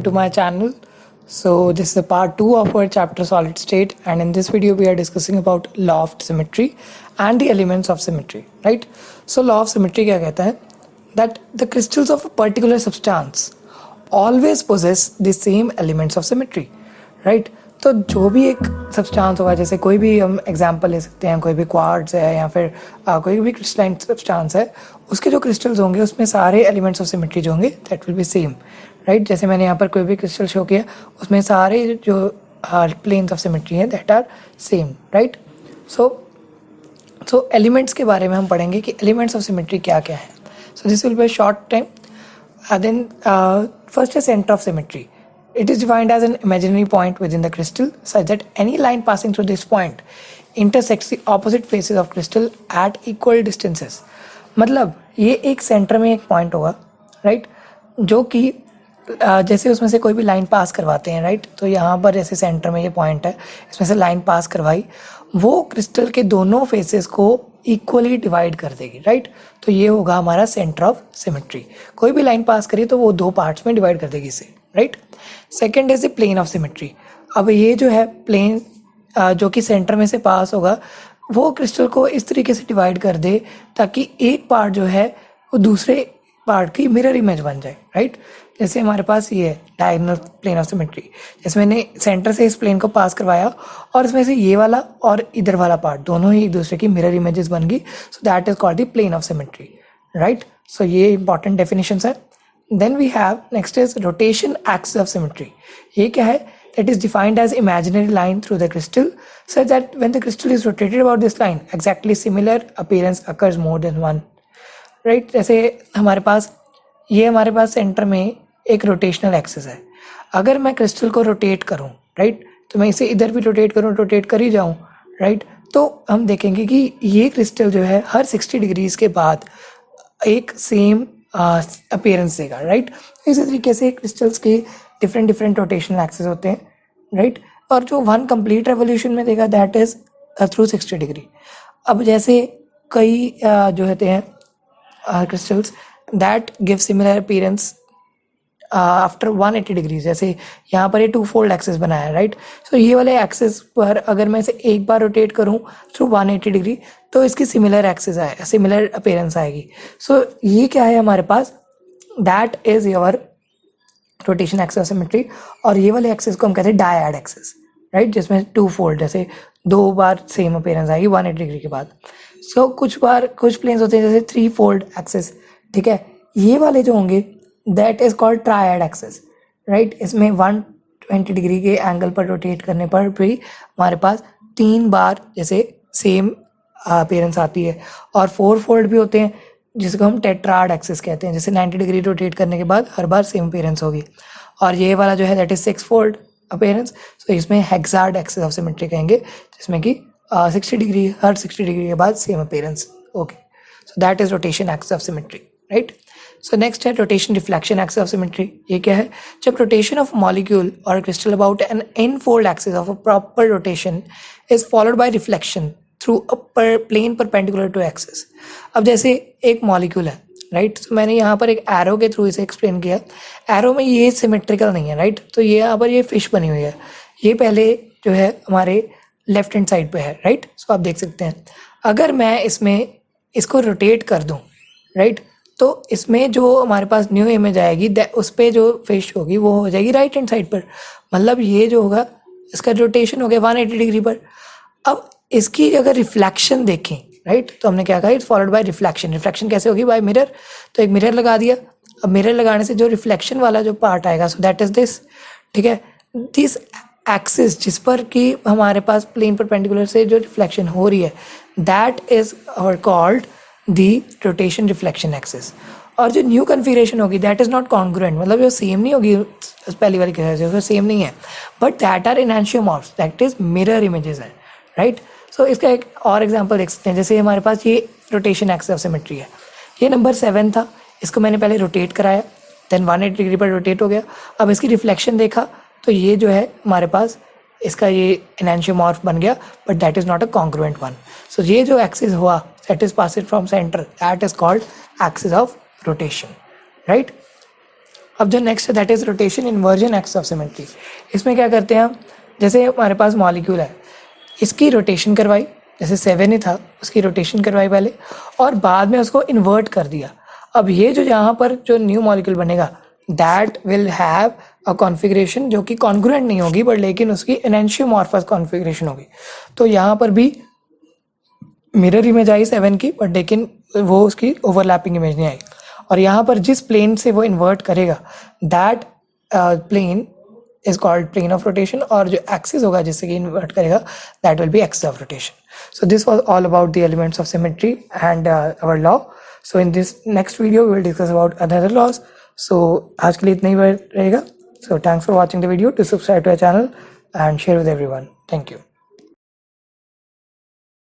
welcome to my channel. So this is a part 2 of our chapter solid state, and in this video we are discussing about law of symmetry and the elements of symmetry, right? So law of symmetry क्या कहता है that the crystals of a particular substance always possess the same elements of symmetry, right? तो जो भी एक substance होगा, जैसे कोई भी हम एग्जांपल ले सकते हैं, कोई भी क्वार्ट्ज है या फिर कोई भी क्रिस्टलाइन सब्सटेंस है, उसके जो क्रिस्टल्स होंगे उसमें सारे एलिमेंट्स ऑफ सिमेट्री जो होंगे that will B same, right? जैसे मैंने यहाँ पर कोई भी क्रिस्टल शो किया, उसमें सारे जो प्लेन्स ऑफ सिमेट्री हैं that are same, right? So elements के बारे में हम पढ़ेंगे कि एलिमेंट्स ऑफ सिमेट्री क्या क्या है. So this will be short time. Then first है centre of symmetry. It is defined as an imaginary point within the crystal such that any line passing through this point intersects the opposite faces of crystal at equal distances. मतलब ये एक centre में एक point होगा, right? जो कि जैसे उसमें से कोई भी लाइन पास करवाते हैं, राइट? तो यहाँ पर जैसे सेंटर में ये पॉइंट है, इसमें से लाइन पास करवाई, वो क्रिस्टल के दोनों फेसेस को इक्वली डिवाइड कर देगी, राइट? तो ये होगा हमारा सेंटर ऑफ सिमेट्री. कोई भी लाइन पास करी तो वो दो पार्ट्स में डिवाइड कर देगी इसे, right? Second is the plane of symmetry. अब ये जो है प्लेन जो कि सेंटर में से पास होगा, वो क्रिस्टल को इस तरीके से डिवाइड कर दे ताकि एक पार्ट जो है वो दूसरे पार्ट की मिरर इमेज बन जाए, राइट? जैसे हमारे पास ये है डायगोनल प्लेन ऑफ सिमेट्री, जैसे मैंने सेंटर से इस प्लेन को पास करवाया और इसमें से ये वाला और इधर वाला पार्ट दोनों ही एक दूसरे की मिरर इमेजेस बन गई. So that is called the plane of symmetry, right? So ये इंपॉर्टेंट डेफिनेशंस है. Then we have next is rotation axis of symmetry. ये क्या है? That is defined as imaginary line through the crystal such that when the crystal is rotated about this line, exactly similar appearance occurs more than one. Right? जैसे हमारे पास centre में एक rotational axis है. अगर मैं क्रिस्टल को rotate करूँ, right? तो मैं इसे इधर भी रोटेट कर ही जाऊँ, राइट? तो हम देखेंगे कि ये क्रिस्टल जो है हर 60 डिग्रीज के बाद एक सेम अपीयरेंस देगा, राइट? इसी तरीके से क्रिस्टल्स के डिफरेंट रोटेशनल एक्सिस होते हैं, राइट? और जो वन कंप्लीट रेवोल्यूशन में देगा दैट इज थ्रू 60 डिग्री. अब जैसे कई जो होते हैं crystals that give similar appearance after 180 degrees. जैसे यहाँ पर ये 2 फोल्ड एक्सिस बनाया है, राइट? सो ये वाले एक्सिस पर अगर मैं इसे एक बार रोटेट करूँ थ्रू 180 डिग्री तो इसकी सिमिलर अपीयरेंस आएगी. सो ये क्या है हमारे पास? That is your rotation axis of symmetry. और ये वाले एक्सिस को हम कहते हैं डायड एक्सिस, राइट? जिसमें 2 फोल्ड, जैसे 2 बार सेम अपीयरेंस आएगी 180 डिग्री के बाद. सो कुछ प्लेन्स होते हैं जैसे 3 फोल्ड एक्सिस, ठीक है? ये वाले जो होंगे that is called triad axis, right? इसमें 120 डिग्री के एंगल पर रोटेट करने पर भी हमारे पास 3 बार जैसे सेम अपीयरेंस आती है. और 4 फोल्ड भी होते हैं जिसको हम टेट्राड एक्सिस कहते हैं, जैसे 90 डिग्री रोटेट करने के बाद हर बार सेम अपीयरेंस होगी. और ये वाला जो है दैट इज 6 फोल्ड अपीयरेंस. सो इसमें हेक्साड एक्सिस ऑफ सिमेट्री कहेंगे, जिसमें कि 60 डिग्री हर 60 डिग्री के बाद same appearance. Okay, so that is rotation axis of symmetry, right? So next है rotation reflection axis of symmetry. ये क्या है? जब रोटेशन ऑफ मॉलिक्यूल और crystal about an n fold axis of a proper rotation is followed by reflection through a plane perpendicular to axis. अब जैसे एक molecule है, राइट? तो मैंने यहाँ पर एक एरो के थ्रू इसे एक्सप्लेन किया. एरो में ये सिमेट्रिकल नहीं है, राइट? तो ये यहाँ पर ये फिश बनी हुई है. ये पहले जो है हमारे लेफ्ट हैंड साइड पे है, राइट? सो आप देख सकते हैं. अगर मैं इसको रोटेट कर दूँ, राइट? तो इसमें जो हमारे पास न्यू इमेज आएगी उस पर जो फिश होगी वो हो जाएगी राइट हैंड साइड पर. मतलब ये जो होगा इसका रोटेशन हो गया 180 डिग्री पर. अब इसकी अगर रिफ्लेक्शन देखें, राइट? तो हमने क्या कहा? It's followed by reflection. Reflection कैसे होगी? By mirror. तो एक मिरर लगा दिया. अब मिरर लगाने से जो रिफ्लेक्शन वाला जो पार्ट आएगा, सो दैट इज दिस, ठीक है? दिस एक्सिस जिस पर कि हमारे पास प्लेन परपेंडिकुलर से जो रिफ्लेक्शन हो रही है that is called the rotation reflection axis. और जो न्यू कन्फिगरेशन होगी दैट इज नॉट कॉन्ग्रुएंट, मतलब जो सेम नहीं होगी पहली वाली के सेम नहीं है, but that are enantiomorphs, that is mirror images है, राइट? सो इसका एक और एग्जांपल देख सकते हैं. जैसे हमारे पास ये रोटेशन एक्सिस ऑफ सिमेट्री है. ये नंबर 7 था, इसको मैंने पहले रोटेट कराया, देन 180 डिग्री पर रोटेट हो गया. अब इसकी रिफ्लेक्शन देखा तो ये जो है हमारे पास इसका ये एनांशियोमॉर्फ बन गया, but that is not a congruent one. So ये जो एक्सिस हुआ that is passing from centre, that is called axis of rotation, right? अब जो नेक्स्ट है that is rotation inversion axis of symmetry. इसमें क्या करते हैं हम, जैसे हमारे पास मॉलिक्यूल है, इसकी रोटेशन करवाई, जैसे 7 ही था उसकी रोटेशन करवाई पहले, और बाद में उसको इन्वर्ट कर दिया। अब ये जो यहाँ पर जो न्यू मॉलिक्यूल बनेगा that will have a configuration जो कि कॉन्ग्रुएंट नहीं होगी, बट लेकिन उसकी एनेंशियोमॉर्फस कॉन्फ़िगरेशन होगी। तो यहाँ पर भी मिरर इमेज आई 7 की, बट लेकिन वो उसकी ओवरलैपिंग इमेज नहीं आई। और यहाँ पर जिस प्लेन से वो इन्वर्ट करेगा that plane is called plane of rotation, और जो एक्सिस होगा जिससे कि इन्वर्ट करेगा that will be axis of rotation. So this was all about the elements of symmetry and our law. So in this next video we will discuss about other laws. So आज के लिए इतना ही रहेगा। So thanks for watching the video. To subscribe to our channel and share with everyone. Thank you.